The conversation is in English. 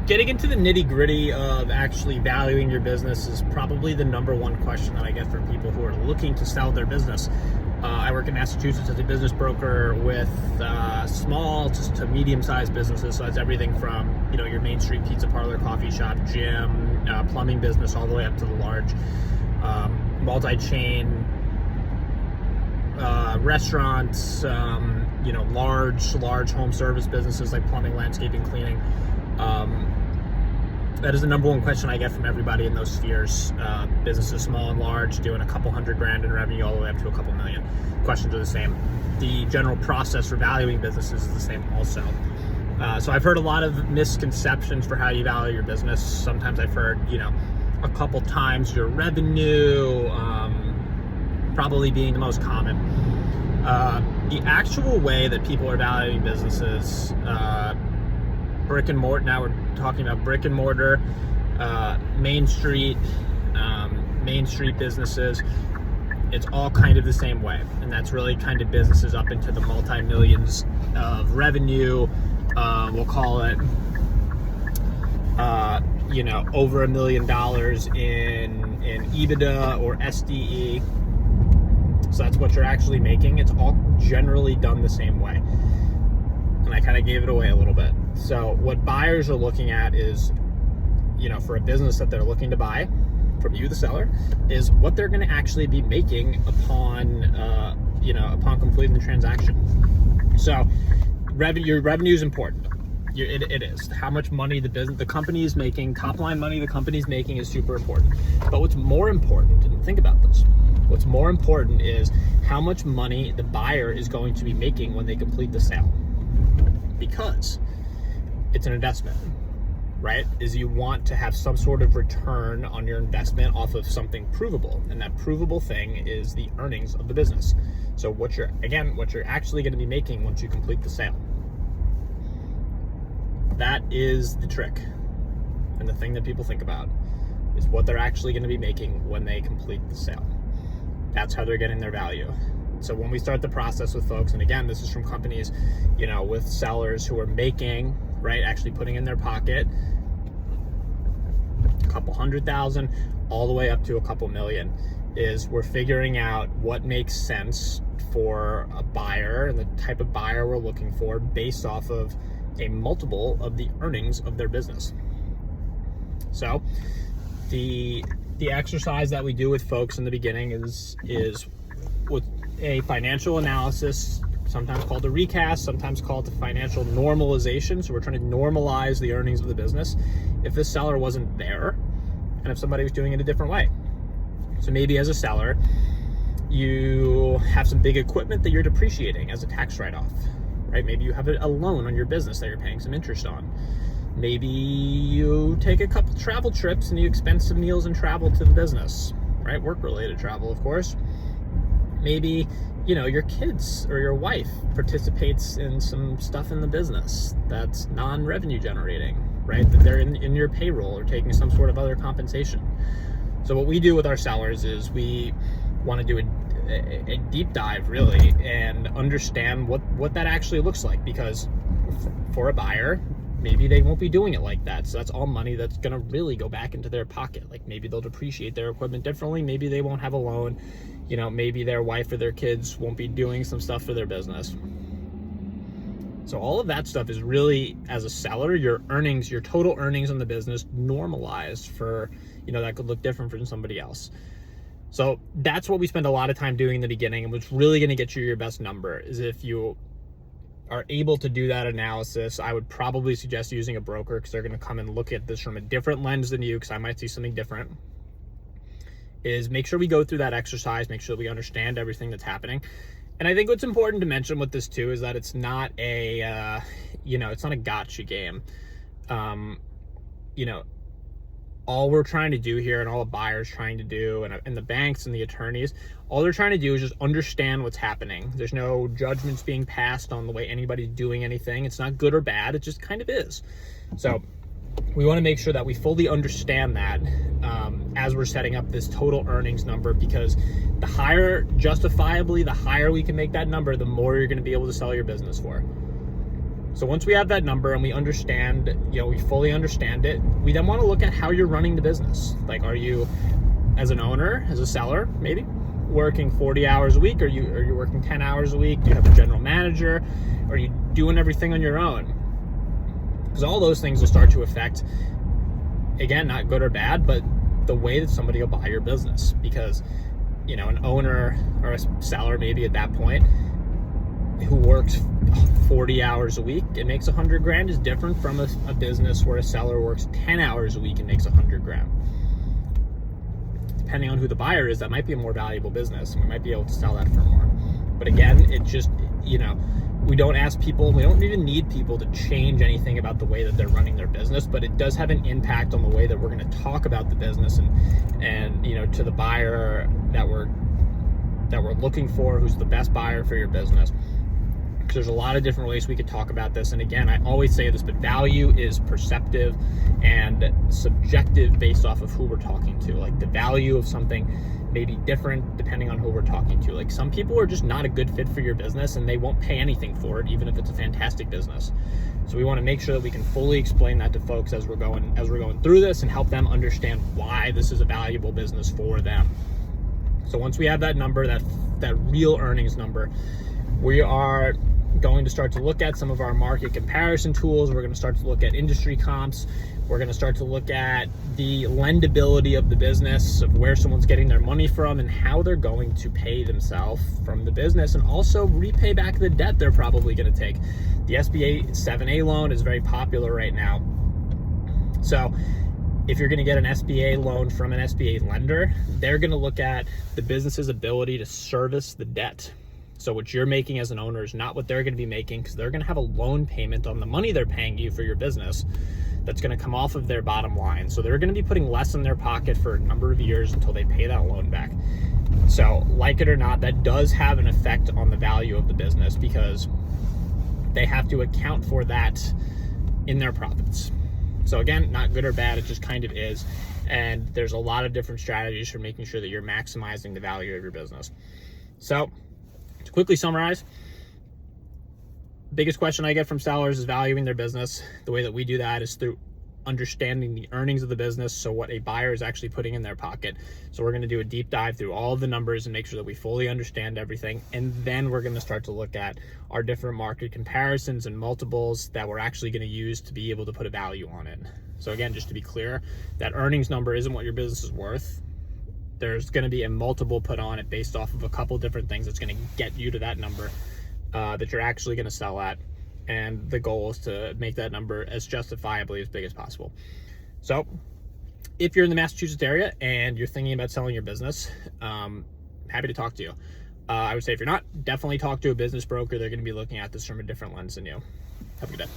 getting into the nitty-gritty of actually valuing your business is probably the number one question that I get from people who are looking to sell their business. I work in Massachusetts as a business broker with small to medium-sized businesses. So that's everything from, your Main Street pizza parlor, coffee shop, gym, plumbing business, all the way up to the large multi-chain restaurants, large home service businesses like plumbing, landscaping, cleaning. That is the number one question I get from everybody in those spheres. Businesses small and large, doing a couple $100,000 in revenue all the way up to a couple million. Questions are the same. The general process for valuing businesses is the same also. So I've heard a lot of misconceptions for how you value your business. Sometimes I've heard, a couple times your revenue, probably being the most common. The actual way that people are valuing businesses, brick and mortar, now we're talking about brick and mortar, Main Street businesses, it's all kind of the same way. And that's really kind of businesses up into the multi-millions of revenue. We'll call it, over $1 million in EBITDA or SDE. So that's what you're actually making. It's all generally done the same way. And I kind of gave it away a little bit. So what buyers are looking at is, for a business that they're looking to buy from you, the seller, is what they're going to actually be making upon completing the transaction. So your revenue is important. It is. How much money the company is making, top line money the company's making is super important. But what's more important, and think about this, what's more important is how much money the buyer is going to be making when they complete the sale. Because it's an investment, right? Is you want to have some sort of return on your investment off of something provable. And that provable thing is the earnings of the business. So what you're actually going to be making once you complete the sale. That is the trick. And the thing that people think about is what they're actually going to be making when they complete the sale. That's how they're getting their value. So when we start the process with folks, and again, this is from companies, with sellers who are making, right, actually putting in their pocket a couple $100,000 all the way up to a couple million, is we're figuring out what makes sense for a buyer and the type of buyer we're looking for based off of a multiple of the earnings of their business. So the exercise that we do with folks in the beginning is with a financial analysis, sometimes called a recast, sometimes called the financial normalization. So we're trying to normalize the earnings of the business if the seller wasn't there and if somebody was doing it a different way. So maybe as a seller, you have some big equipment that you're depreciating as a tax write-off, right? Maybe you have a loan on your business that you're paying some interest on. Maybe you take a couple travel trips and you expense some meals and travel to the business, right? Work-related travel, of course. Maybe, your kids or your wife participates in some stuff in the business that's non-revenue generating, right? That they're in your payroll or taking some sort of other compensation. So what we do with our sellers is we want to do a deep dive, really, and understand what that actually looks like, because for a buyer, maybe they won't be doing it like that. So that's all money that's going to really go back into their pocket. Like maybe they'll depreciate their equipment differently. Maybe they won't have a loan. Maybe their wife or their kids won't be doing some stuff for their business. So all of that stuff is really, as a seller, your earnings, your total earnings in the business normalized for, that could look different from somebody else. So that's what we spend a lot of time doing in the beginning, and what's really going to get you your best number is if you are able to do that analysis. I would probably suggest using a broker, because they're going to come and look at this from a different lens than you, because I might see something different. Is make sure we go through that exercise, make sure that we understand everything that's happening. And I think what's important to mention with this too is that it's not a, it's not a gotcha game. All we're trying to do here, and all the buyers trying to do, and the banks and the attorneys, all they're trying to do is just understand what's happening. There's no judgments being passed on the way anybody's doing anything. It's not good or bad. It just kind of is. So we want to make sure that we fully understand that as we're setting up this total earnings number, because the higher we can make that number, the more you're going to be able to sell your business for. So once we have that number and we understand, we fully understand it, we then want to look at how you're running the business. Like, are you, as an owner, as a seller, maybe working 40 hours a week? Are you working 10 hours a week? Do you have a general manager? Are you doing everything on your own? Because all those things will start to affect, again, not good or bad, but the way that somebody will buy your business. Because, an owner or a seller maybe at that point who works 40 hours a week and makes $100,000 is different from a business where a seller works 10 hours a week and makes $100,000. Depending on who the buyer is, that might be a more valuable business, and we might be able to sell that for more. But again, it just, we don't ask people, we don't even need people to change anything about the way that they're running their business, but it does have an impact on the way that we're going to talk about the business and to the buyer that we're looking for, who's the best buyer for your business. Because there's a lot of different ways we could talk about this. And again, I always say this, but value is perceptive and subjective based off of who we're talking to. Like, the value of something may be different depending on who we're talking to. Like, some people are just not a good fit for your business and they won't pay anything for it, even if it's a fantastic business. So we want to make sure that we can fully explain that to folks as we're going through this and help them understand why this is a valuable business for them. So once we have that number, that real earnings number, we are going to start to look at some of our market comparison tools. We're going to start to look at industry comps. We're going to start to look at the lendability of the business, of where someone's getting their money from and how they're going to pay themselves from the business, and also repay back the debt they're probably going to take. The SBA 7A loan is very popular right now. So if you're going to get an SBA loan from an SBA lender, they're going to look at the business's ability to service the debt. So what you're making as an owner is not what they're going to be making, because they're going to have a loan payment on the money they're paying you for your business that's going to come off of their bottom line. So they're going to be putting less in their pocket for a number of years until they pay that loan back. So like it or not, that does have an effect on the value of the business, because they have to account for that in their profits. So again, not good or bad, it just kind of is. And there's a lot of different strategies for making sure that you're maximizing the value of your business. So to quickly summarize, biggest question I get from sellers is valuing their business. The way that we do that is through understanding the earnings of the business, so what a buyer is actually putting in their pocket. So we're going to do a deep dive through all of the numbers and make sure that we fully understand everything. And then we're going to start to look at our different market comparisons and multiples that we're actually going to use to be able to put a value on it. So again, just to be clear, that earnings number isn't what your business is worth. There's going to be a multiple put on it based off of a couple different things that's going to get you to that number that you're actually going to sell at. And the goal is to make that number as justifiably as big as possible. So if you're in the Massachusetts area and you're thinking about selling your business, happy to talk to you. I would say if you're not, definitely talk to a business broker. They're going to be looking at this from a different lens than you. Have a good day.